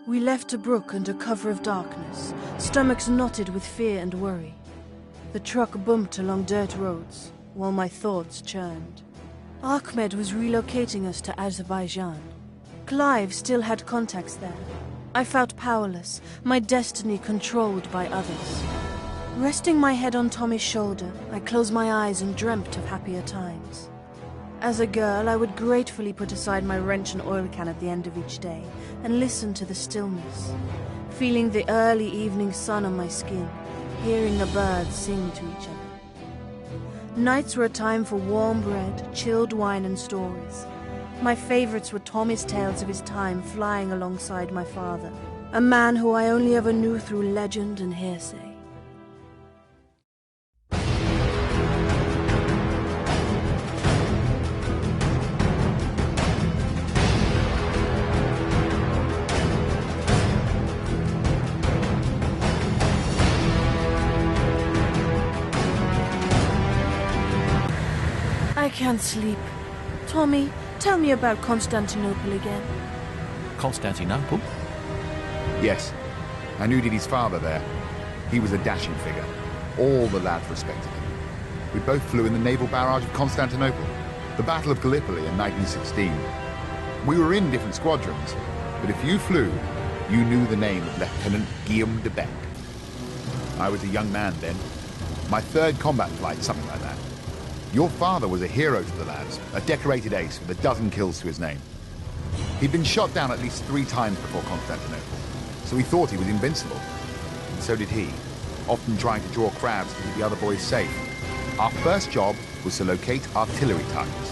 We left Tobruk under cover of darkness, stomachs knotted with fear and worry. The truck bumped along dirt roads, while my thoughts churned. Ahmed was relocating us to Azerbaijan. Clive still had contacts there. I felt powerless, my destiny controlled by others. Resting my head on Tommy's shoulder, I closed my eyes and dreamt of happier times. As a girl, I would gratefully put aside my wrench and oil can at the end of each day and listen to the stillness, feeling the early evening sun on my skin, hearing the birds sing to each other. Nights were a time for warm bread, chilled wine and stories. My favorites were Tommy's tales of his time flying alongside my father, a man who I only ever knew through legend and hearsay. I can't sleep. Tommy, tell me about Constantinople again. Constantinople? Yes. I knew Diddy's father there. He was a dashing figure. All the lads respected him. We both flew in the naval barrage of Constantinople, the Battle of Gallipoli in 1916. We were in different squadrons, but if you flew, you knew the name of Lieutenant Guillaume de Beck. I was a young man then. My third combat flight, something like that. Your father was a hero to the lads, a decorated ace with a dozen kills to his name. He'd been shot down at least 3 times before Constantinople, so he thought he was invincible. And so did he, often trying to draw crowds to keep the other boys safe. Our first job was to locate artillery targets.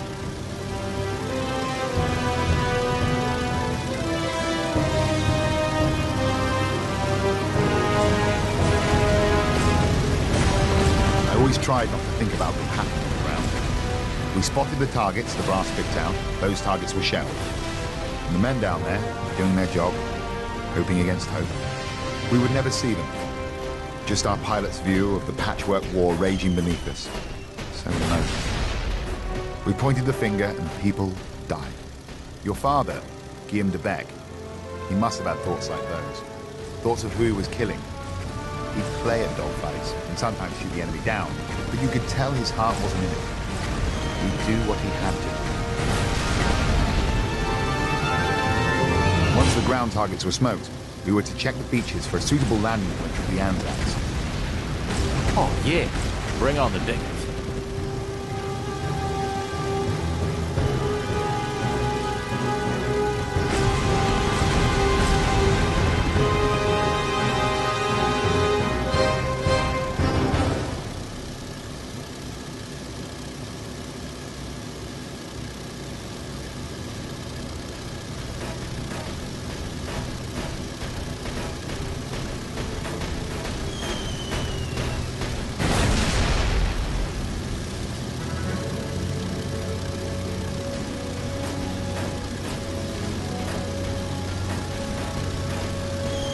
I always tried not to think about what happened on the ground. We spotted the targets the brass picked out. Those targets were shelled. And the men down there, doing their job, hoping against hope. We would never see them. Just our pilot's view of the patchwork war raging beneath us. So remote. We pointed the finger and people died. Your father, Guillaume de Beck, he must have had thoughts like those. Thoughts of who he was killing. He'd play at dogfights and sometimes shoot the enemy down, but you could tell his heart wasn't in it. He'd do what he had to. Once the ground targets were smoked, we were to check the beaches for a suitable landing point for the Anzacs. Oh, yeah. Bring on the diggers.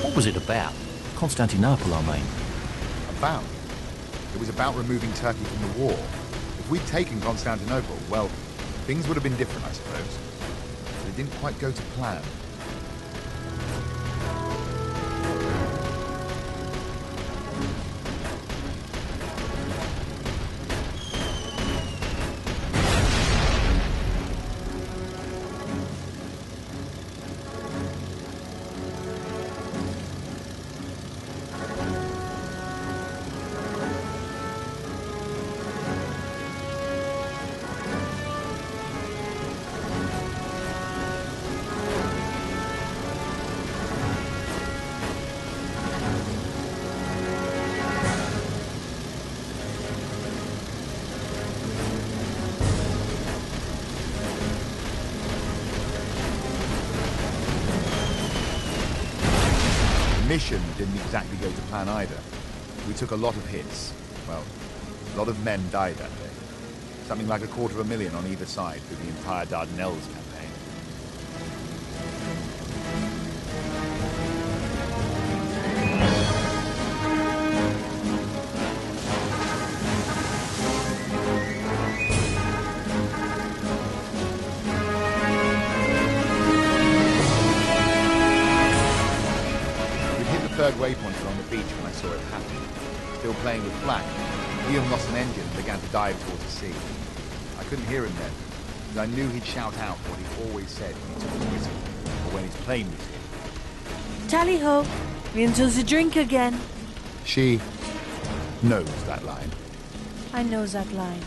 What was it about? Constantinople, I mean. About? It was about removing Turkey from the war. If we'd taken Constantinople, well, things would have been different, I suppose. But it didn't quite go to plan. Mission didn't exactly go to plan either. We took a lot of hits. Well, a lot of men died that day. Something like 250,000 on either side through the entire Dardanelles campaign. third waypoint along the beach when I saw it happen. Still playing with flak, Liam lost an engine and began to dive towards the sea. I couldn't hear him then, but I knew he'd shout out what he always said when he took the whistle, or when his plane was hit. Tally-ho! Into the drink again. She knows that line. I know that line.